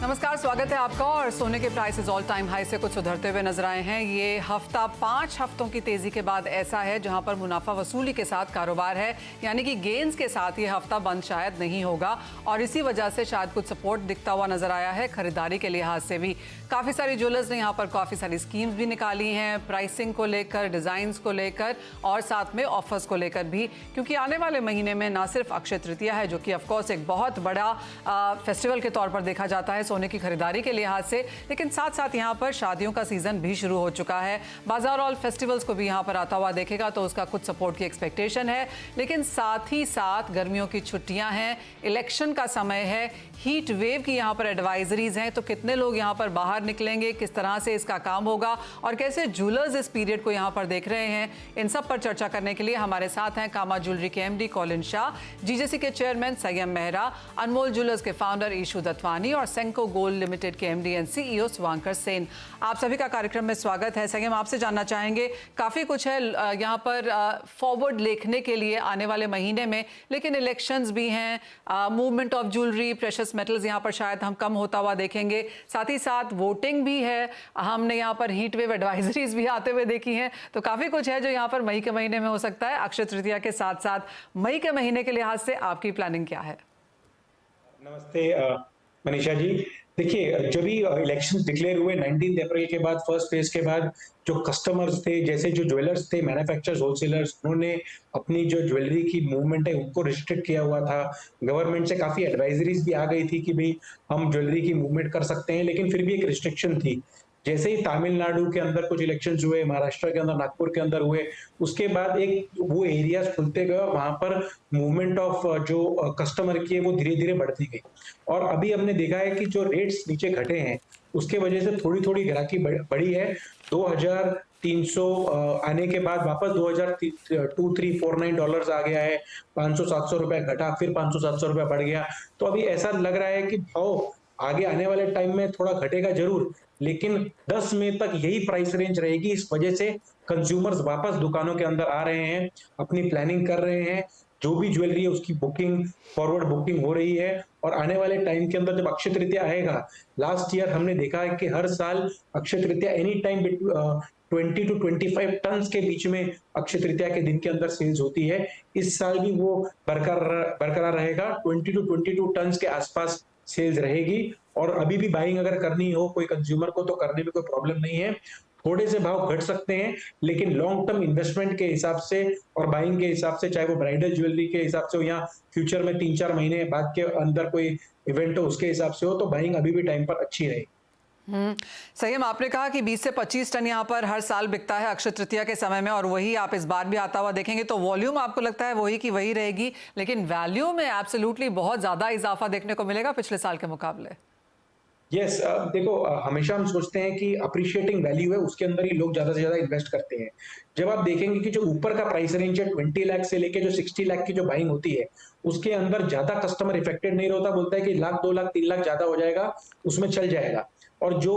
नमस्कार, स्वागत है आपका। और सोने के प्राइसेस ऑल टाइम हाई से कुछ सुधरते हुए नजर आए हैं। ये हफ्ता 5 हफ्तों की तेजी के बाद ऐसा है जहां पर मुनाफा वसूली के साथ कारोबार है, यानी कि गेन्स के साथ ये हफ्ता बंद शायद नहीं होगा और इसी वजह से शायद कुछ सपोर्ट दिखता हुआ नजर आया है खरीदारी के लिहाज से भी। काफ़ी सारी ज्वेलर्स ने यहाँ पर काफ़ी सारी स्कीम्स भी निकाली हैं, प्राइसिंग को लेकर, डिज़ाइंस को लेकर और साथ में ऑफर्स को लेकर भी, क्योंकि आने वाले महीने में ना सिर्फ अक्षय तृतीया है जो कि ऑफकोर्स एक बहुत बड़ा फेस्टिवल के तौर पर देखा जाता है सोने की खरीदारी के लिहाज से, लेकिन साथ साथ यहाँ पर शादियों का सीजन भी शुरू हो चुका है। बाजार ऑल फेस्टिवल्स को भी यहाँ पर आता हुआ देखेगा तो उसका कुछ सपोर्ट की एक्सपेक्टेशन है, लेकिन साथ ही साथ गर्मियों की छुट्टियां हैं, इलेक्शन का समय है, हीट वेव की यहाँ पर एडवाइजरीज हैं, तो कितने लोग यहाँ पर बाहर निकलेंगे, किस तरह से इसका काम होगा और कैसे ज्वेलर्स इस पीरियड को यहाँ पर देख रहे हैं, इन सब पर चर्चा करने के लिए हमारे साथ हैं कामा ज्वेलरी के एमडी कॉलिन शाह, जीजेसी के चेयरमैन संयम मेहरा, अनमोल ज्वेलर्स के फाउंडर ईशू दत्वानी और सेंको गोल्ड लिमिटेड के MD and CEO Shubhankar Sen. आप सभी का कार्यक्रम में स्वागत है। संयम, आपसे जानना चाहेंगे, काफ़ी कुछ है यहाँ पर फॉरवर्ड देखने के लिए आने वाले महीने में, लेकिन इलेक्शंस भी हैं, movement of jewellery, precious metals यहाँ पर शायद हम कम होता हुआ देखेंगे, साथ ही साथ वोटिंग भी है, हमने यहाँ पर हीट वेव एडवाइजरीज भी आते हुए देखी हैं, तो काफ़ी कुछ है जो यहाँ पर मई के महीने में हो सकता है। अक्षय तृतीया के साथ साथ मई के महीने के लिहाज से आपकी प्लानिंग क्या है? नमस्ते मनीषा जी। देखिए, जब भी इलेक्शन डिक्लेयर हुए 19 अप्रैल के बाद, फर्स्ट फेज के बाद, जो कस्टमर्स थे, जैसे जो ज्वेलर्स थे, मैन्युफैक्चरर्स, होलसेलर्स, उन्होंने अपनी जो ज्वेलरी की मूवमेंट है उनको रिस्ट्रिक्ट किया हुआ था। गवर्नमेंट से काफी एडवाइजरीज भी आ गई थी कि भाई हम ज्वेलरी की मूवमेंट कर सकते हैं, लेकिन फिर भी एक रिस्ट्रिक्शन थी। जैसे ही तमिलनाडु के अंदर कुछ इलेक्शंस हुए, महाराष्ट्र के अंदर, नागपुर के अंदर हुए, उसके बाद एक वो एरियाज खुलते गए और वहां पर मूवमेंट ऑफ जो कस्टमर की है वो धीरे धीरे बढ़ती गई। और अभी हमने देखा है कि जो रेट्स नीचे घटे हैं उसके वजह से थोड़ी थोड़ी ग्राहकी बढ़ी है। 2300 आने के बाद वापस 2349 डॉलर्स आ गया है, 500-700 रुपए घटा, फिर 500-700 रुपए बढ़ गया। तो अभी ऐसा लग रहा है कि भाव आगे आने वाले टाइम में थोड़ा घटेगा जरूर, लेकिन 10 मई तक यही प्राइस रेंज रहेगी। इस वजह से कंज्यूमर्स वापस दुकानों के अंदर आ रहे हैं, अपनी प्लानिंग कर रहे हैं, जो भी ज्वेलरी है उसकी बुकिंग, फॉरवर्ड बुकिंग हो रही है। और आने वाले टाइम के अंदर जब अक्षय तृतीया आएगा, लास्ट ईयर हमने देखा है कि हर साल Akshaya Tritiya any time 20 to 25 ton के बीच में अक्षय तृतीया के दिन के अंदर सेल्स होती है। इस साल भी वो बरकरार रहेगा, 20 to 22 टन के आसपास सेल्स रहेगी। और अभी भी बाइंग अगर करनी हो कोई कंज्यूमर को तो करने में कोई प्रॉब्लम नहीं है। थोड़े से भाव घट सकते हैं, लेकिन लॉन्ग टर्म इन्वेस्टमेंट के हिसाब से और बाइंग के हिसाब से, चाहे वो ब्राइडल ज्वेलरी के हिसाब से हो या फ्यूचर में 3-4 महीने बाद के अंदर कोई इवेंट हो उसके हिसाब से हो, तो बाइंग अभी भी टाइम पर अच्छी रहेगी। संयम, आपने कहा कि 20 से 25 टन यहाँ पर हर साल बिकता है अक्षय तृतीया के समय में, और वही आप इस बार भी आता हुआ देखेंगे, तो वॉल्यूम आपको लगता है वही की वही रहेगी, लेकिन वैल्यू में एब्सोल्युटली बहुत ज्यादा इजाफा देखने को मिलेगा पिछले साल के मुकाबले? यस, देखो, हमेशा हम सोचते हैं कि अप्रिशिएटिंग वैल्यू है उसके अंदर ही लोग ज्यादा से ज्यादा इन्वेस्ट करते हैं। जब आप देखेंगे कि जो ऊपर का प्राइस रेंज है 20 लाख से लेके जो 60 लाख की जो बाइंग होती है, उसके अंदर ज्यादा कस्टमर इफेक्टेड नहीं होता, बोलता है कि लाख, 2 लाख, 3 लाख ज्यादा हो जाएगा, उसमें चल जाएगा। और जो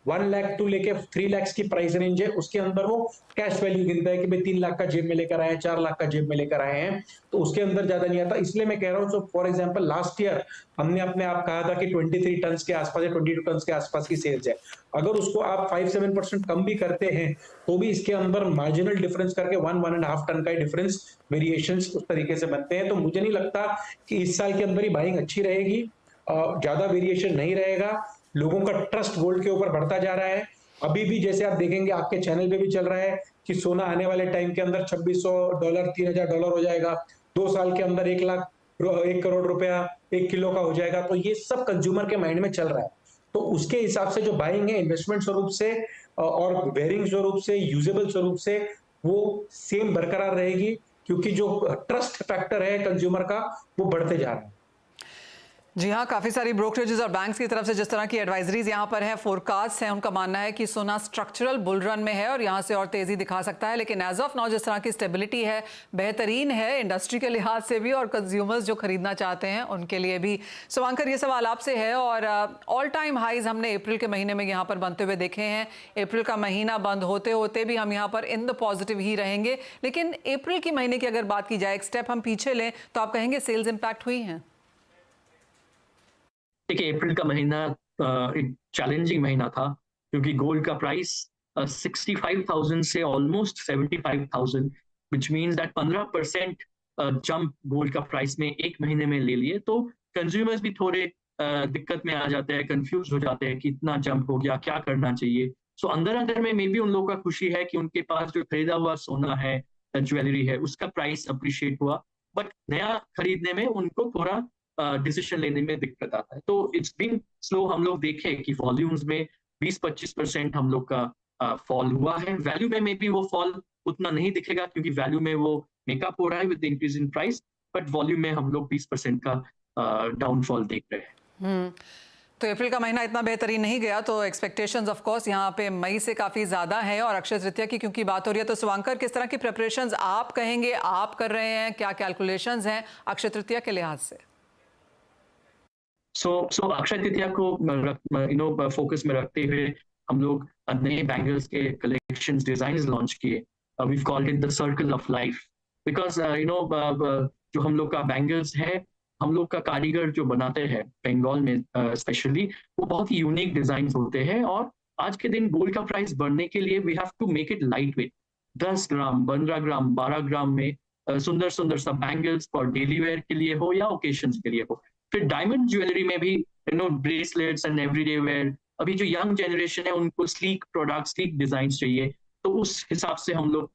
1 लाख टू लेके 3 लाख की प्राइस रेंज है उसके अंदर वो कैश वैल्यू गिनता है कि भाई 3 लाख का जेब में लेकर आए हैं, 4 लाख का जेब में लेकर आए हैं, तो उसके अंदर ज्यादा नहीं आता। इसलिए मैं कह रहा हूँ, so for example last year हमने अपने आप कहा था कि 23 टन के आसपास या 22 टन के आसपास की सेल्स है। अगर उसको आप 5-7% कम भी करते हैं तो भी इसके अंदर मार्जिनल डिफरेंस करके 1-1.5 टन का डिफरेंस वेरिएशंस उस तरीके से बनते हैं। तो मुझे नहीं लगता कि इस साल के अंदर ही बाइंग अच्छी रहेगी, ज्यादा वेरिएशन नहीं रहेगा। लोगों का ट्रस्ट गोल्ड के ऊपर बढ़ता जा रहा है। अभी भी जैसे आप देखेंगे, आपके चैनल पे भी चल रहा है कि सोना आने वाले टाइम के अंदर $2600, $3000 हो जाएगा, 2 साल के अंदर 1 करोड़ रुपया 1 किलो का हो जाएगा। तो ये सब कंज्यूमर के माइंड में चल रहा है, तो उसके हिसाब से जो बाइंग है इन्वेस्टमेंट स्वरूप से और वेयरिंग स्वरूप से, यूजेबल स्वरूप से, वो सेम बरकरार रहेगी, क्योंकि जो ट्रस्ट फैक्टर है कंज्यूमर का वो बढ़ते जा रहा है। जी हाँ, काफ़ी सारी ब्रोकरेजेस और बैंक्स की तरफ से जिस तरह की एडवाइजरीज यहाँ पर हैं, फोरकास्ट हैं, उनका मानना है कि सोना स्ट्रक्चरल बुल रन में है और यहाँ से और तेज़ी दिखा सकता है, लेकिन एज ऑफ नाउ जिस तरह की स्टेबिलिटी है बेहतरीन है इंडस्ट्री के लिहाज से भी और कंज्यूमर्स जो खरीदना चाहते हैं उनके लिए भी। शुभांकर, ये सवाल आपसे है, और ऑल टाइम हाइज हमने अप्रैल के महीने में यहाँ पर बनते हुए देखे हैं। अप्रैल का महीना बंद होते होते भी हम यहाँ पर इन द पॉजिटिव ही रहेंगे, लेकिन अप्रैल के महीने की अगर बात की जाए, एक स्टेप हम पीछे लें, तो आप कहेंगे सेल्स इम्पैक्ट हुई हैं? देखिए अप्रैल का महीना एक चैलेंजिंग महीना था क्योंकि गोल्ड का प्राइस 65,000 से almost 75,000 which means that 15% jump gold का प्राइस में एक महीने में ले लिए, तो कंज्यूमर्स भी थोड़े दिक्कत में आ जाते हैं, कंफ्यूज हो जाते हैं कि इतना जंप हो गया, क्या करना चाहिए। सो अंदर अंदर में मे बी उन लोगों का खुशी है कि उनके पास जो खरीदा हुआ सोना है, ज्वेलरी है, उसका प्राइस अप्रिशिएट हुआ, बट नया खरीदने में उनको थोड़ा डिसीजन लेने में दिक्कत आता है। तो इट्स बीन स्लो। हम लोग देखें कि वॉल्यूम्स में 20-25% हम लोग का फॉल हुआ है। वैल्यू में मे बी वो फॉल उतना नहीं दिखेगा क्योंकि वैल्यू में वो मेकअप हो रहा है with increase in price, but volume में हम लोग 20% का डाउनफॉल देख रहे हैं। तो अप्रैल का महीना इतना बेहतरीन नहीं गया, तो एक्सपेक्टेशंस ऑफ कोर्स यहाँ पे मई से काफ़ी ज़्यादा है। और अक्षय तृतीया की क्योंकि बात हो रही है, तो शुभांकर किस तरह की प्रिपरेशंस आप कहेंगे आप कर रहे हैं, क्या कैलकुलेशंस हैं अक्षय तृतीया के लिहाज से? सो अक्षय तृतीया को फोकस में रखते हुए हम लोग नए बैंगल्स के कलेक्शंस डिजाइन्स लॉन्च किए। We called it the circle of life because जो हम लोग का बैंगल्स है, हम लोग का कारीगर जो बनाते हैं बंगाल में स्पेशली, वो बहुत ही यूनिक डिजाइन होते हैं। और आज के दिन गोल्ड का प्राइस बढ़ने के लिए we have to make it light weight. 10 gram, 15 gram, 12 gram में सुंदर सुंदर सा बैंगल्स फॉर डेली वेयर के लिए हो या ओकेशंस के लिए हो। फिर डायमंड ज्वेलरी में भी ब्रेसलेट्स एंड एवरीडे वेयर, अभी जो यंग जनरेशन है उनको स्लीक प्रोडक्ट, स्लीक डिजाइन चाहिए, तो उस हिसाब से हम लोग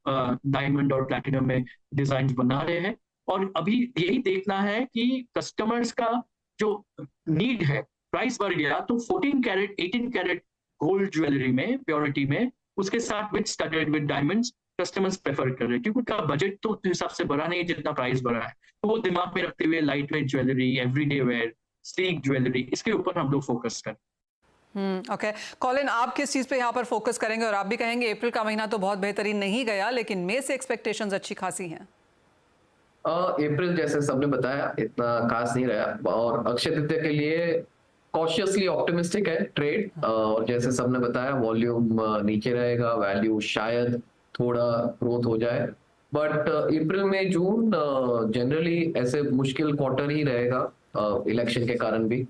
डायमंड और प्लैटिनम में डिजाइन बना रहे हैं। और अभी यही देखना है कि कस्टमर्स का जो नीड है, प्राइस बढ़ गया तो 14 कैरेट 18 कैरेट गोल्ड ज्वेलरी में, प्योरिटी में, उसके साथ with studded with diamonds customers prefer कर रहे हैं क्योंकि उनका बजट तो उस हिसाब से बढ़ा नहीं जितना प्राइस बढ़ा है। तो वो दिमाग में रखते हुए light weight jewellery, everyday where, sleek jewellery, इसके ऊपर हम लोग फोकस करें। ओके कॉलिन, आप किस चीज़ पे यहाँ पर फोकस करेंगे? और आप भी कहेंगे अप्रैल का महीना तो बहुत बेहतरीन नहीं गया, लेकिन मई से एक्सपेक्टेशंस अच्छी खासी हैं। अप्रैल जैसे सबने बताया इतना खास नहीं रहा, और अक्षय तृतीया के लिए कॉशियसली ऑप्टिमिस्टिक है ट्रेड। और जैसे सबने बताया वॉल्यूम नीचे रहेगा, वैल्यू शायद थोड़ा ग्रोथ हो जाए, बट अप्रैल में जून जनरली ऐसे मुश्किल क्वार्टर ही रहेगा इलेक्शन के कारण भी।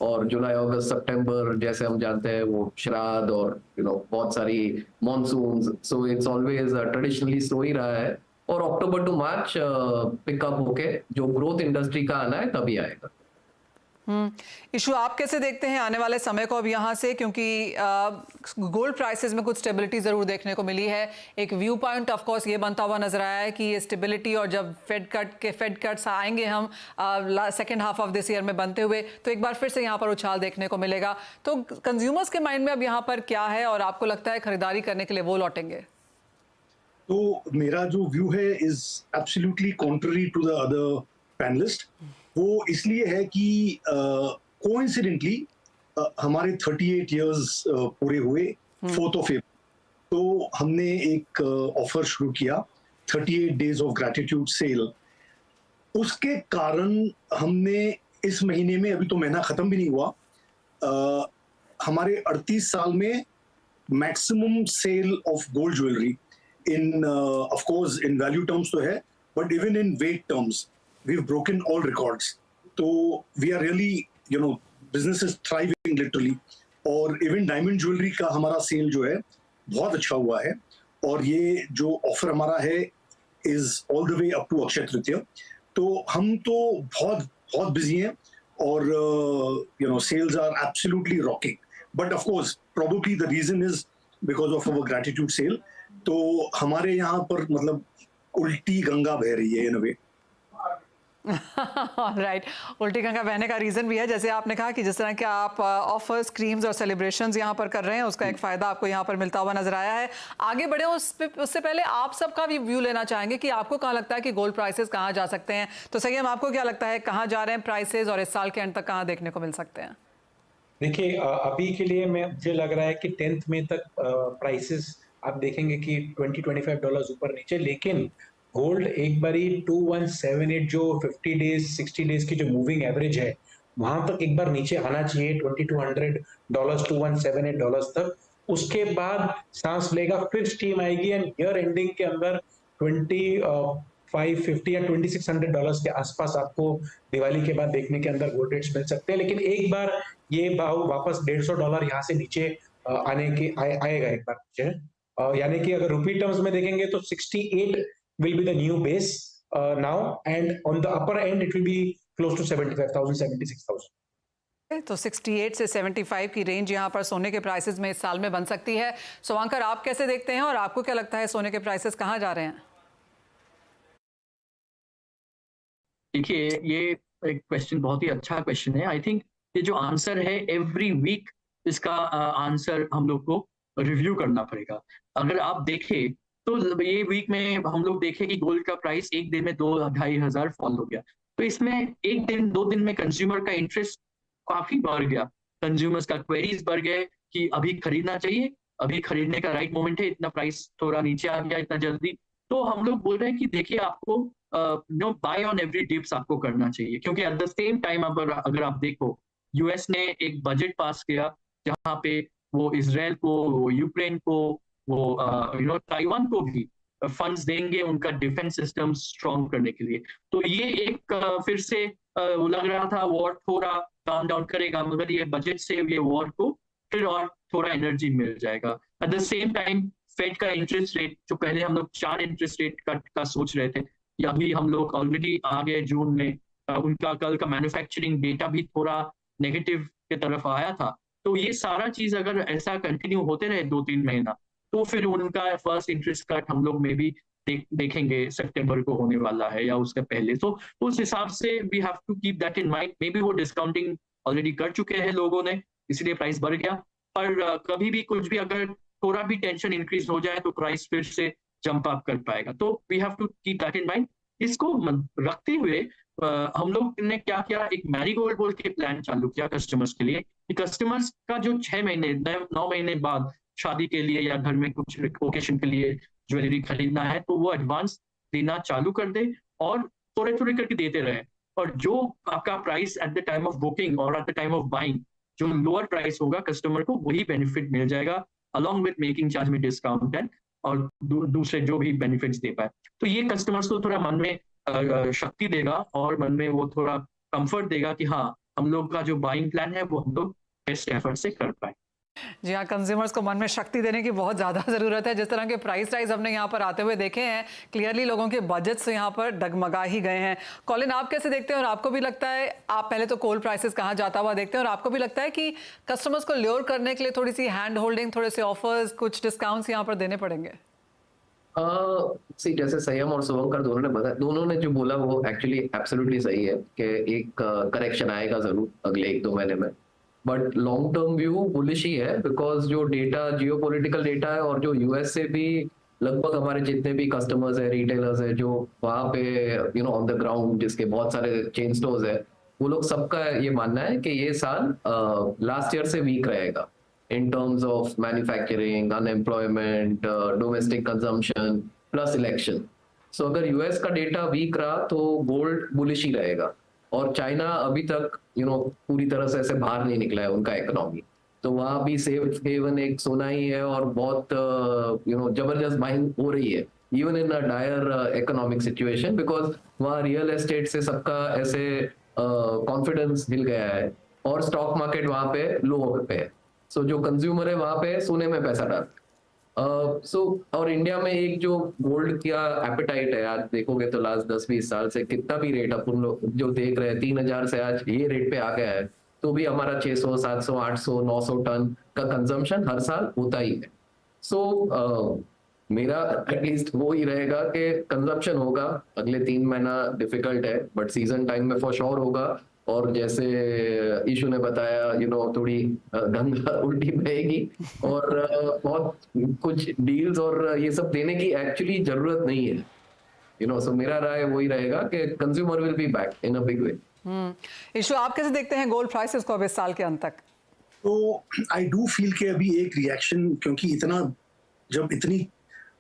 और जुलाई अगस्त सितंबर जैसे हम जानते हैं वो श्राद्ध और बहुत सारी monsoons, so it's always traditionally slow ही रहा है। और अक्टूबर टू मार्च पिकअप होके जो ग्रोथ इंडस्ट्री का आना है तभी आएगा। इशू आप कैसे देखते हैं आने वाले समय को अब यहाँ से, क्योंकि गोल्ड प्राइसेस में कुछ स्टेबिलिटी जरूर देखने को मिली है। एक व्यू पॉइंट ऑफ कोर्स ये बनता हुआ नजर आया है कि ये स्टेबिलिटी, और जब फेड कट्स आएंगे हम second half of this year में बनते हुए, तो एक बार फिर से यहाँ पर उछाल देखने को मिलेगा। तो कंज्यूमर्स के माइंड में अब यहाँ पर क्या है, और आपको लगता है खरीदारी करने के लिए वो लौटेंगे? तो मेरा जो व्यू है is absolutely contrary to the other panellist. वो इसलिए है कि कोइंसिडेंटली हमारे 38 इयर्स पूरे हुए 4th of April, तो हमने एक ऑफर शुरू किया 38 डेज ऑफ ग्रैटिट्यूड सेल। उसके कारण हमने इस महीने में, अभी तो महीना खत्म भी नहीं हुआ, हमारे 38 साल में maximum sale of gold jewellery in of course in value terms तो है, but even in weight terms we've broken all records. तो we are really business is thriving literally, और even diamond jewelry का हमारा सेल जो है बहुत अच्छा हुआ है। और ये जो ऑफर हमारा है is all the way up to Akshaya Tritiya. तो हम तो बहुत बहुत बिजी हैं, और sales are absolutely rocking, but of course probably the reason is because of our gratitude sale। तो हमारे यहाँ पर मतलब उल्टी गंगा बह रही है इन वे। राइट, उल्टी गंगा बहने का रीजन भी है, जैसे आपने कहा कि जिस तरह के आप ऑफर्स, स्कीम्स और सेलिब्रेशंस यहाँ पर कर रहे हैं, उसका एक फायदा आपको यहाँ पर मिलता हुआ नजर आया है। आगे बढ़े उससे पहले आप सबका भी व्यू लेना चाहेंगे कि आपको कहाँ लगता है कि गोल्ड प्राइसेस कहाँ जा सकते हैं। तो संयम, आपको क्या लगता है कहाँ जा रहे हैं प्राइसेस, और इस साल के एंड तक कहाँ देखने को मिल सकते हैं? देखिए, अभी के लिए मुझे लग रहा है कि 10th मई तक प्राइसेस आप देखेंगे कि $20-25 ऊपर नीचे, लेकिन गोल्ड एक बारी 2178 जो 50 डेज 60 डेज की जो मूविंग एवरेज है, वहां तक एक बार नीचे आना चाहिए $2200 $2178 तक। उसके बाद सांस लेगा, फिर स्टीम आएगी, एंड ईयर एंडिंग के अंदर $2550 या $2600 के आसपास आपको दिवाली के बाद देखने के अंदर गोल्ड रेट्स मिल सकते हैं, लेकिन एक बार ये भाव वापस $150 यहाँ से नीचे आएगा एक बार नीचे, यानी कि अगर रुपी टर्म्स में देखेंगे तो 68 will be the new base now, and on the upper end it will be close to 75,000, 76,000. तो 68 से 75 की रेंज यहाँ पर सोने के प्राइसेस में इस साल में बन सकती है। शुभंकर, आप कैसे देखते हैं और आपको क्या लगता है सोने के प्राइसेस कहाँ जा रहे हैं? देखिए, ये एक क्वेश्चन बहुत ही अच्छा क्वेश्चन है। आई थिंक ये जो आंसर है एवरी वीक इसका आंसर हम लोग को रिव्यू करना पड़ेगा। अगर आप देखें तो ये वीक में हम लोग देखें कि गोल्ड का प्राइस एक दिन में 2-2.5 हज़ार फॉल हो गया। तो इसमें एक दिन 2 दिन में कंज्यूमर का इंटरेस्ट काफी बढ़ गया, कंज्यूमर्स का क्वेरीज बढ़ गए कि अभी खरीदना चाहिए, अभी खरीदने का राइट मोमेंट है, इतना प्राइस थोड़ा नीचे आ गया इतना जल्दी। तो हम लोग बोल रहे हैं कि देखिए आपको बाय ऑन एवरी डिप्स आपको करना चाहिए, क्योंकि एट द सेम टाइम अगर आप देखो यूएस ने एक बजट पास किया जहाँ पे वो इजराइल को, वो यूक्रेन को, वो ताइवान को भी फंड्स देंगे उनका डिफेंस सिस्टम स्ट्रॉन्ग करने के लिए। तो ये एक फिर से लग रहा था वॉर थोड़ा काम डाउन करेगा, मगर ये बजट से ये वॉर को फिर और थोड़ा एनर्जी मिल जाएगा। At the same time Fed का इंटरेस्ट रेट, जो पहले हम लोग 4 इंटरेस्ट रेट कट का सोच रहे थे, या अभी हम लोग ऑलरेडी आ गए जून में, उनका कल का मैन्युफैक्चरिंग डेटा भी थोड़ा नेगेटिव की तरफ आया था। तो ये सारा चीज अगर ऐसा कंटिन्यू होते रहे 2-3 महीना, तो फिर उनका फर्स्ट इंटरेस्ट कट हम लोग में भी देखेंगे सितंबर को होने वाला है या उसके पहले। तो उस हिसाब से we have to keep that in mind. Maybe वो डिस्काउंटिंग ऑलरेडी कर चुके हैं लोगों ने, इसलिए प्राइस बढ़ गया। पर कभी भी कुछ भी अगर थोड़ा भी टेंशन इंक्रीज हो जाए तो प्राइस फिर से जंप अप कर पाएगा। तो we have to keep that in mind. इसको रखते हुए हम लोग ने क्या किया, एक मैरीगोल्ड गोल्ड के प्लान चालू किया कस्टमर्स के लिए, कि कस्टमर्स का जो 6 महीने 9 महीने बाद शादी के लिए या घर में कुछ ओकेशन के लिए ज्वेलरी खरीदना है, तो वो एडवांस देना चालू कर दे और थोड़े थोड़े करके देते रहे। और जो आपका price at the time of booking और at the time of buying जो लोअर प्राइस होगा कस्टमर को, वही बेनिफिट मिल जाएगा अलॉन्ग विद मेकिंग चार्ज में डिस्काउंट एंड और दूसरे जो भी बेनिफिट्स दे पाए। तो ये कस्टमर्स को थोड़ा मन में शक्ति देगा और मन में वो थोड़ा कंफर्ट देगा कि हाँ, हम लोग का जो बाइंग प्लान है वो हम लोग बेस्ट एफर्ट से कर पाए। जी हाँ, कंज्यूमर्स को मन में शक्ति देने की बहुत ज़्यादा ज़रूरत है। जिस तरह के प्राइस राइज हमने यहाँ पर आते हुए देखे हैं, क्लियरली लोगों के बजट से यहाँ पर डगमगा ही गए हैं। कॉलिन, आप कैसे देखते हैं और आपको भी लगता है, आप पहले तो कोल प्राइसेस कहाँ जाता हुआ देखते हैं, और आपको भी लगता है कि कस्टमर्स को ल्योर करने के लिए थोड़ी सी हैंड होल्डिंग, थोड़े से ऑफर्स, कुछ डिस्काउंट्स यहाँ पर देने पड़ेंगे? जैसे संयम और शुभंकर दोनों ने जो बोला वो एक्चुअली एब्सोल्युटली सही है कि एक करेक्शन आएगा जरूर अगले 1-2 महीने में, but long term view bullish ही है, बिकॉज जो डेटा जियोपॉलिटिकल डेटा है और जो यूएस से भी लगभग हमारे जितने भी कस्टमर्स है, रिटेलर्स है जो वहाँ पे ऑन द ग्राउंड, जिसके बहुत सारे चेन स्टोर्स है, वो लोग सबका ये मानना है कि ये साल लास्ट ईयर से वीक रहेगा in terms of manufacturing, unemployment, domestic consumption plus election. So अगर यूएस का डेटा वीक रहा तो गोल्ड बुलिश ही रहेगा, और चाइना अभी तक पूरी तरह से ऐसे बाहर नहीं निकला है उनका इकोनॉमी, तो वहाँ भी सेफ हेवन एक सोना ही है और बहुत जबरदस्त बाइंग हो रही है even in a dire economic situation, because वहाँ रियल एस्टेट से सबका ऐसे कॉन्फिडेंस हिल गया है और स्टॉक मार्केट वहाँ पे लो पे है। सो जो कंज्यूमर है वहां पे सोने में पैसा डाल और इंडिया में एक जो गोल्ड का एपेटाइट है, आज देखोगे तो लास्ट 10-20 साल से कितना भी रेट अपन लोग जो देख रहे हैं 3000 से आज ये रेट पे आ गया है, तो भी हमारा 600, 700, 800, 900 टन का कंजम्पशन हर साल होता ही है। सो मेरा एटलीस्ट वो ही रहेगा कि कंजम्पशन होगा, अगले 3 महीना डिफिकल्ट है बट सीजन टाइम में फॉर श्योर होगा। और जैसे ईशू ने बताया थोड़ी गंगा उल्टी बहेगी और बहुत कुछ डील्स और ये सब देने की एक्चुअली जरूरत नहीं है। सो मेरा राय वही रहेगा कि consumer will be back in a big way. Ishu, आप कैसे देखते हैं गोल्ड प्राइसेस को अब इस साल के अंत तक? तो आई डू फील कि अभी एक रिएक्शन, क्योंकि जब इतनी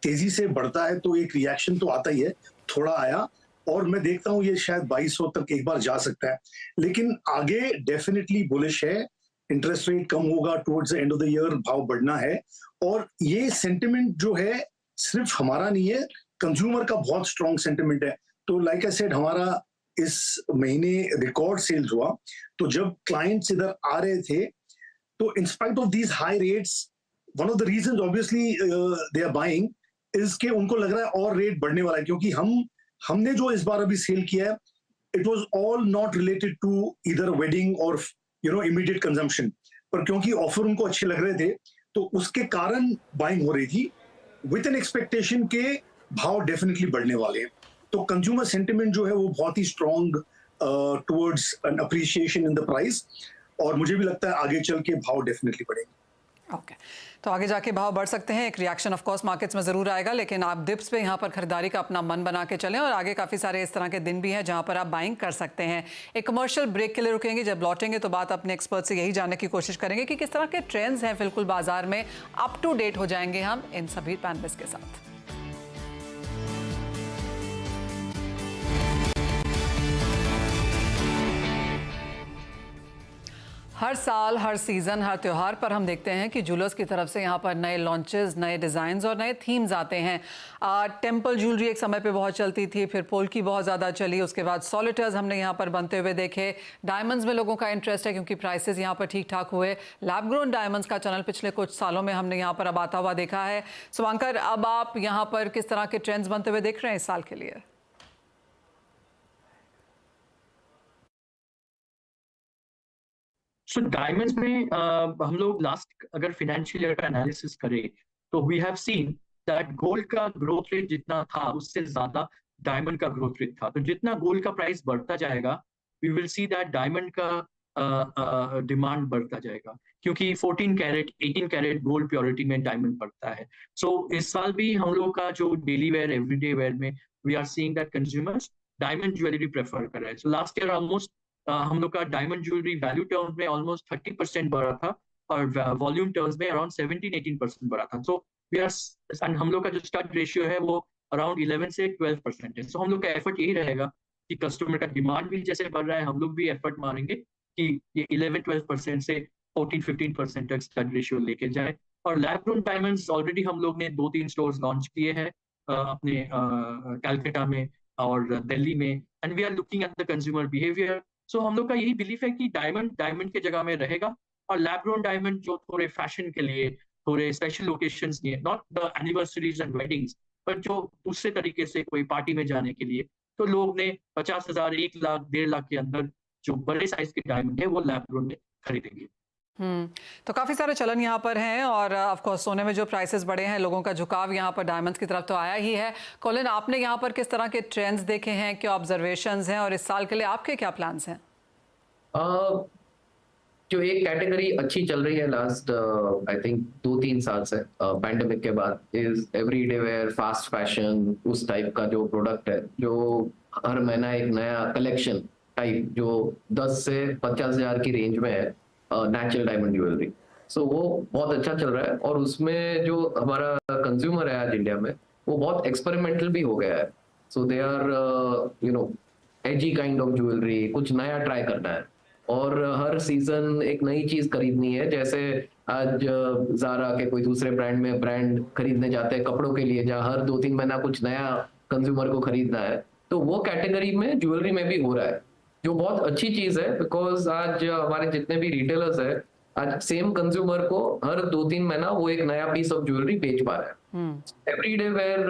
तेजी से बढ़ता है तो एक रिएक्शन तो आता ही है, थोड़ा आया और मैं देखता हूं ये शायद 2200 तक एक बार जा सकता है, लेकिन आगे डेफिनेटली बुलिश है। इंटरेस्ट रेट कम होगा, towards the end of the year भाव बढ़ना है, और ये सेंटिमेंट जो है सिर्फ हमारा नहीं है, कंज्यूमर का बहुत स्ट्रॉन्ग सेंटिमेंट है। तो लाइक आई सेड, हमारा इस महीने रिकॉर्ड सेल्स हुआ। तो जब क्लाइंट्स इधर आ रहे थे, तो in spite of these high rates, one of the reasons obviously they are buying is के उनको लग रहा है और रेट बढ़ने वाला है, क्योंकि हमने जो इस बार अभी सेल किया है, it was all not related to either wedding और इमीडिएट कंजम्पशन, पर क्योंकि ऑफर उनको अच्छे लग रहे थे तो उसके कारण बाइंग हो रही थी विद एन एक्सपेक्टेशन के भाव डेफिनेटली बढ़ने वाले हैं। तो कंज्यूमर सेंटिमेंट जो है वो बहुत ही strong towards an appreciation in the price, और मुझे भी लगता है आगे चल के भाव डेफिनेटली बढ़ेंगे। ओके, तो आगे जाके भाव बढ़ सकते हैं। एक रिएक्शन ऑफ कोर्स मार्केट्स में जरूर आएगा, लेकिन आप डिप्स पे यहाँ पर खरीदारी का अपना मन बना के चलें, और आगे काफ़ी सारे इस तरह के दिन भी हैं जहाँ पर आप बाइंग कर सकते हैं। एक कमर्शियल ब्रेक के लिए रुकेंगे, जब लौटेंगे तो बात अपने एक्सपर्ट से यही जानने की कोशिश करेंगे कि किस तरह के ट्रेंड्स हैं बिल्कुल बाजार में। अप टू डेट हो जाएंगे हम इन सभी पैनलिस्ट के साथ। हर साल, हर सीज़न, हर त्यौहार पर हम देखते हैं कि ज्वेलर्स की तरफ से यहाँ पर नए लॉन्चेस, नए डिज़ाइंस और नए थीम्स आते हैं। टेम्पल ज्वेलरी एक समय पे बहुत चलती थी, फिर पोल्की बहुत ज़्यादा चली, उसके बाद सॉलिटर्स हमने यहाँ पर बनते हुए देखे। डायमंड्स में लोगों का इंटरेस्ट है क्योंकि प्राइसेस यहाँ पर ठीक ठाक हुए। लैब ग्रोन डायमंड्स का चैनल पिछले कुछ सालों में हमने यहाँ पर अब आता हुआ देखा है। शुभांकर, अब आप यहाँ पर किस तरह के ट्रेंड्स बनते हुए देख रहे हैं इस साल के लिए? सो डायमंड्स में हम लोग लास्ट अगर फाइनेंशियल ईयर का एनालिसिस करें तो we have seen that gold का ग्रोथ रेट जितना था उससे ज्यादा डायमंड का ग्रोथ रेट था। तो जितना गोल्ड का प्राइस बढ़ता जाएगा we will see that diamond का डिमांड बढ़ता जाएगा, क्योंकि 14 कैरेट 18 कैरेट गोल्ड प्योरिटी में डायमंड बढ़ता है। सो इस साल भी हम लोग का जो डेली वेयर एवरीडे वेयर में we are seeing that consumers diamond jewellery prefer कर रहे हैं। सो लास्ट ईयर ऑलमोस्ट हम लोग का डायमंड ज्वेलरी वैल्यू टर्म्स में ऑलमोस्ट 30% बढ़ा था और वॉल्यूम टर्म्स में अराउंड 17-18% बढ़ा था। सो वी आर हम लोग का जो स्टड रेशियो है वो अराउंड 11 से 12% है। सो हम लोग का एफर्ट यही रहेगा कि कस्टमर का डिमांड भी जैसे बढ़ रहा है, हम लोग भी एफर्ट मारेंगे कि ये 11-12% से 14-15% तक स्टड रेशियो लेके जाए। और लैब ग्रोन डायमंड्स ऑलरेडी हम लोग ने 2-3 स्टोर्स लॉन्च किए हैं अपने कैलकाटा में और दिल्ली में, and we are looking at the consumer behaviour. So हम लोग का यही बिलीफ है कि डायमंड के जगह में रहेगा, और लैब ग्रोन डायमंड जो थोड़े फैशन के लिए, थोड़े स्पेशल ओकेशंस लिए, not the anniversaries and weddings, पर जो दूसरे तरीके से कोई पार्टी में जाने के लिए, तो लोग ने 50,000, 1 लाख, 1.5 लाख के अंदर जो बड़े साइज के डायमंड है वो लैब ग्रोन में खरीदेंगे। तो काफ़ी सारे चलन यहाँ पर हैं, और ऑफ कोर्स सोने में जो प्राइसेस बढ़े हैं, लोगों का झुकाव यहाँ पर डायमंड्स की तरफ तो आया ही है। कॉलिन, आपने यहाँ पर किस तरह के ट्रेंड्स देखे हैं, क्या ऑब्जर्वेशंस हैं, और इस साल के लिए आपके क्या प्लान्स हैं? जो एक कैटेगरी अच्छी चल रही है लास्ट आई थिंक 2-3 साल से पैंडेमिक के बाद, is everyday where, fast fashion, उस टाइप का जो प्रोडक्ट है, जो हर महीना एक नया कलेक्शन टाइप जो 10 से 50,000 की रेंज में है, नेचुरल डायमंड ज्वेलरी। सो वो बहुत अच्छा चल रहा है, और उसमें जो हमारा कंज्यूमर है आज इंडिया में वो बहुत एक्सपेरिमेंटल भी हो गया है। So they are edgy kind of jewellery, कुछ नया ट्राई करना है, और हर सीजन एक नई चीज खरीदनी है। जैसे आज ज़ारा के कोई दूसरे ब्रांड खरीदने जाते हैं कपड़ों के लिए, जहाँ हर 2-3 महीना कुछ नया कंज्यूमर को खरीदना है, तो वो कैटेगरी में ज्वेलरी में भी हो रहा है, जो बहुत अच्छी चीज है। बिकॉज आज हमारे जितने भी रिटेलर्स है, आज सेम कंज्यूमर को हर 2-3 महीना वो एक नया पीस ऑफ ज्वेलरी बेच पा रहा है। एवरीडे वेयर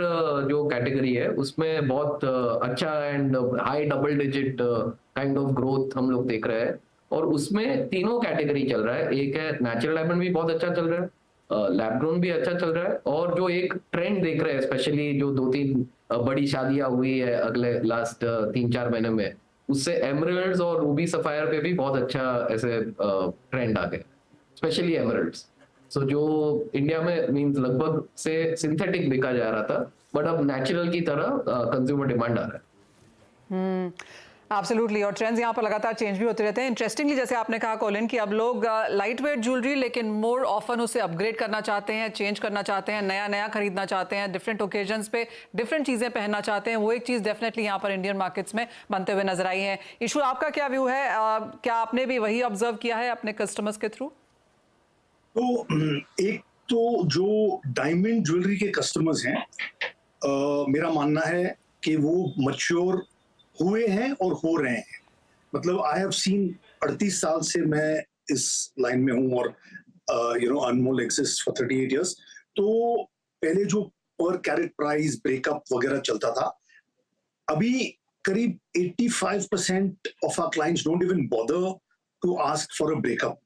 जो कैटेगरी है उसमें बहुत अच्छा and high double digit kind of growth हम लोग देख रहे हैं, और उसमें तीनों कैटेगरी चल रहा है। एक है नेचुरल डायमंड भी बहुत अच्छा चल रहा है, लैब ग्रोन भी अच्छा चल रहा है, और जो एक ट्रेंड देख रहे हैं स्पेशली जो 2-3 बड़ी शादियां हुई है अगले लास्ट 3-4 महीने में, उससे एमरल्ड्स और रूबी सफायर पे भी बहुत अच्छा ऐसे ट्रेंड आ गए, स्पेशली एमरल्ड्स। सो जो इंडिया में मींस लगभग से सिंथेटिक बिका जा रहा था, बट अब नेचुरल की तरह कंज्यूमर डिमांड आ रहा है। एब्सोल्युटली, और ट्रेंड्स यहाँ पर लगातार चेंज भी होते रहते हैं। इंटरेस्टिंगली, जैसे आपने कहा कॉलिन, कि अब लोग लाइट वेट ज्वेलरी, लेकिन मोर ऑफन उसे अपग्रेड करना चाहते हैं, चेंज करना चाहते हैं, नया खरीदना चाहते हैं, डिफरेंट ओकेजन्स पे डिफरेंट चीज़ें पहनना चाहते हैं। वो एक चीज़ डेफिनेटली यहाँ पर इंडियन मार्केट्स में बनते हुए नजर आई है। ईशू, आपका क्या व्यू है? क्या आपने भी वही ऑब्जर्व किया है अपने कस्टमर्स के थ्रू? तो एक तो जो डायमंड ज्वेलरी के कस्टमर्स हैं मेरा मानना है कि वो मैच्योर हुए हैं और हो रहे हैं। मतलब आई हैव सीन 38 साल से मैं इस लाइन में हूँ और अनमोल एग्जिस्ट फॉर 38 इयर्स। तो पहले जो पर कैरेट प्राइस ब्रेकअप वगैरह चलता था, अभी करीब 85% of our clients don't even bother to ask for a breakup.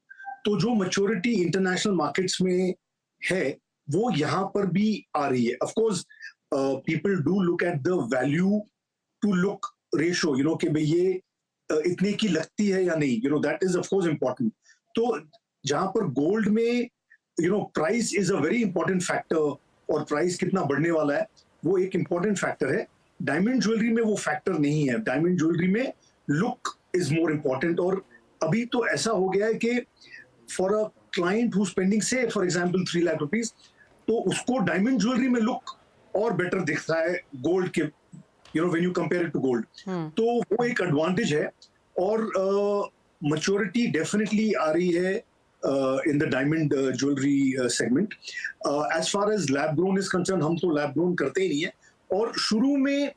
तो जो मैच्योरिटी इंटरनेशनल मार्केट्स में है वो यहाँ पर भी आ रही है। Of course people do look at the value to look ratio, कि भाई ये इतने की लगती है या नहीं, that is of course important. तो जहां पर गोल्ड में price is a very important factor और प्राइस कितना बढ़ने वाला है वो एक इंपॉर्टेंट फैक्टर है। डायमंड ज्वेलरी में वो फैक्टर नहीं है। डायमंड ज्वेलरी में लुक इज मोर इंपॉर्टेंट। और अभी तो ऐसा हो गया है कि for a client who spending say for example 3 lakh rupees, तो उसको डायमंड ज्वेलरी में लुक और बेटर दिखता है गोल्ड के, when you compare it to gold. तो वो एक एडवांटेज है। और मैच्योरिटी डेफिनेटली आ रही है in the diamond jewellery segment. As far as lab grown is concern, हम तो लैब ग्रोन करते ही नहीं है। और शुरू में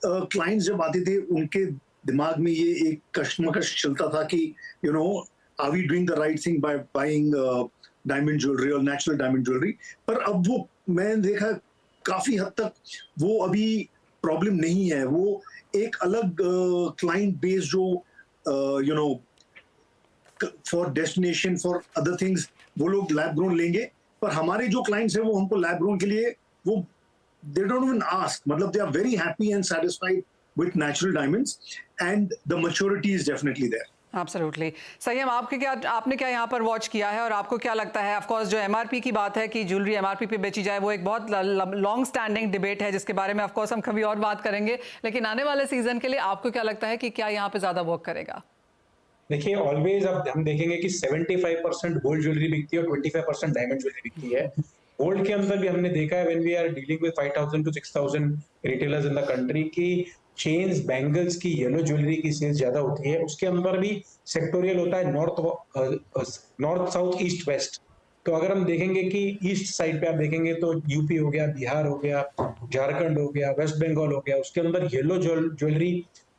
क्लाइंट्स जब आते थे उनके दिमाग में ये एक कश्मकश चलता था कि are we doing the right thing by buying diamond jewellery और नेचुरल डायमंड ज्वेलरी। पर अब वो मैंने देखा काफी हद तक वो अभी प्रॉब्लम नहीं है। वो एक अलग क्लाइंट बेस जो for destination for other things वो लोग लैब ग्रोन लेंगे। पर हमारे जो क्लाइंट्स हैं वो हमको लैब ग्रोन के लिए वो they don't even ask, मतलब they are very happy and satisfied with natural diamonds and the maturity is definitely there. Absolutely. संयम, आपने क्या यहाँ पर वॉच किया है और आपको क्या लगता है? ऑफ कोर्स जो एमआरपी की बात है कि ज्वेलरी एमआरपी पे बेची जाए वो एक बहुत लॉन्ग स्टैंडिंग डिबेट है जिसके बारे में ऑफ कोर्स हम कभी और बात करेंगे, लेकिन आने वाले सीजन के लिए आपको क्या लगता है कि क्या यहाँ पे ज्यादा वर्क करेगा? देखिए, ऑलवेज अब हम देखेंगे कि 75% गोल्ड ज्वेलरी बिकती है और 25% डायमंड ज्वेलरी बिकती है। गोल्ड के अंदर भी हमने देखा है when we are dealing with 5000 to 6000 retailers in the country की चेन्स, बैंगल्स की, येलो ज्वेलरी की सेल्स ज्यादा होती है। उसके अंदर भी सेक्टोरियल होता है, नॉर्थ साउथ ईस्ट वेस्ट। तो अगर हम देखेंगे कि ईस्ट साइड पे आप देखेंगे तो यूपी हो गया, बिहार हो गया, झारखंड हो गया, वेस्ट बंगाल हो गया, उसके अंदर येलो ज्वेलरी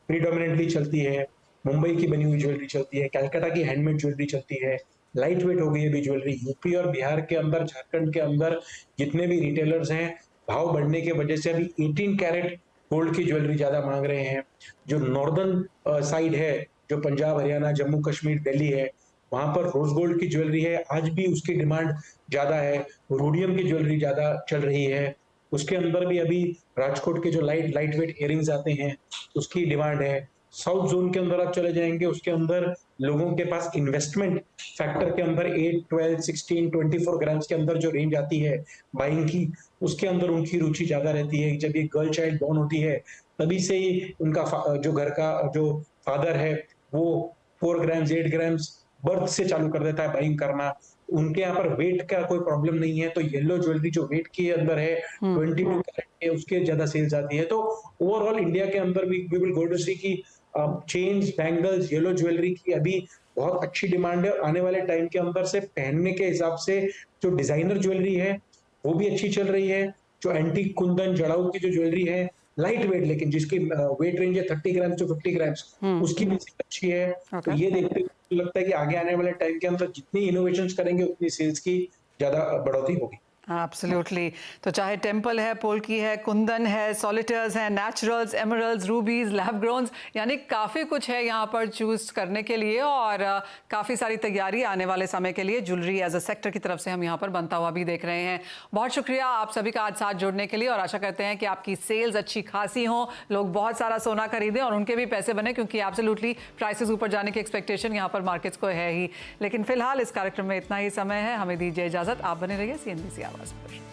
प्रीडोमिनेंटली चलती है, मुंबई की बनी हुई ज्वेलरी चलती है, कलकत्ता की हैंडमेड ज्वेलरी चलती है, लाइट वेट हो गई है भी ज्वेलरी। यूपी और बिहार के अंदर, झारखंड के अंदर जितने भी रिटेलर्स हैं, भाव बढ़ने की वजह से अभी 18 कैरेट गोल्ड की ज्वेलरी ज्यादा मांग रहे हैं। जो नॉर्दर्न साइड है, जो पंजाब, हरियाणा, जम्मू कश्मीर, दिल्ली है, वहां पर रोज गोल्ड की ज्वेलरी है, आज भी उसकी डिमांड ज्यादा है। रोडियम की ज्वेलरी ज्यादा चल रही है। उसके अंदर भी अभी राजकोट के जो लाइट वेट इयरिंग्स आते हैं उसकी डिमांड है। साउथ जोन के अंदर आप चले जाएंगे, उसके अंदर लोगों के पास इन्वेस्टमेंट फैक्टर के अंदर 8, 12, 16, 24 ग्राम्स के अंदर जो रेंज आती है बाइंग की, उसके अंदर उनकी रुचि ज्यादा रहती है। जब ये गर्ल चाइल्ड बॉर्न होती है तभी से ही उनका जो घर का जो फादर है वो 4 ग्राम्स 8 ग्राम्स बर्थ से चालू कर देता है बाइंग करना। उनके यहाँ पर वेट का कोई प्रॉब्लम नहीं है। तो येलो ज्वेलरी जो वेट के अंदर है 22 कैरेट है, उसके ज्यादा सेल्स आती है। तो ओवरऑल इंडिया के अंदर भी वी विल गो टू सी की चेन्स, बैंगल्स, येलो ज्वेलरी की अभी बहुत अच्छी डिमांड है। आने वाले टाइम के अंदर से पहनने के हिसाब से जो डिजाइनर ज्वेलरी है वो भी अच्छी चल रही है। जो एंटीक कुंदन, जड़ाऊ की जो ज्वेलरी है लाइट वेट, लेकिन जिसकी वेट रेंज है 30 ग्राम्स to 50 ग्राम्स, उसकी भी अच्छी है। तो ये देखते हुए लगता है कि आगे आने वाले टाइम के अंदर जितनी इनोवेशंस करेंगे उतनी सेल्स की ज्यादा बढ़ोतरी होगी। एब्सोल्युटली। तो चाहे टेम्पल है, पोल्की है, कुंदन है, सॉलिटर्स है, नेचुरल्स, एमरल्ड्स, रूबीज, लैब ग्रोन्स, यानी काफ़ी कुछ है यहाँ पर चूज करने के लिए और काफ़ी सारी तैयारी आने वाले समय के लिए ज्वेलरी एज अ सेक्टर की तरफ से हम यहाँ पर बनता हुआ भी देख रहे हैं। बहुत शुक्रिया आप सभी का आज साथ जोड़ने के लिए और आशा करते हैं कि आपकी सेल्स अच्छी खासी हों, लोग बहुत सारा सोना खरीदें और उनके भी पैसे बने, क्योंकि एब्सोल्युटली प्राइसेस ऊपर जाने की एक्सपेक्टेशन यहाँ पर मार्केट्स को है ही। लेकिन फिलहाल इस कार्यक्रम में इतना ही समय है, हमें दीजिए इजाज़त। आप बने रहिए CNBC आवाज़ पर।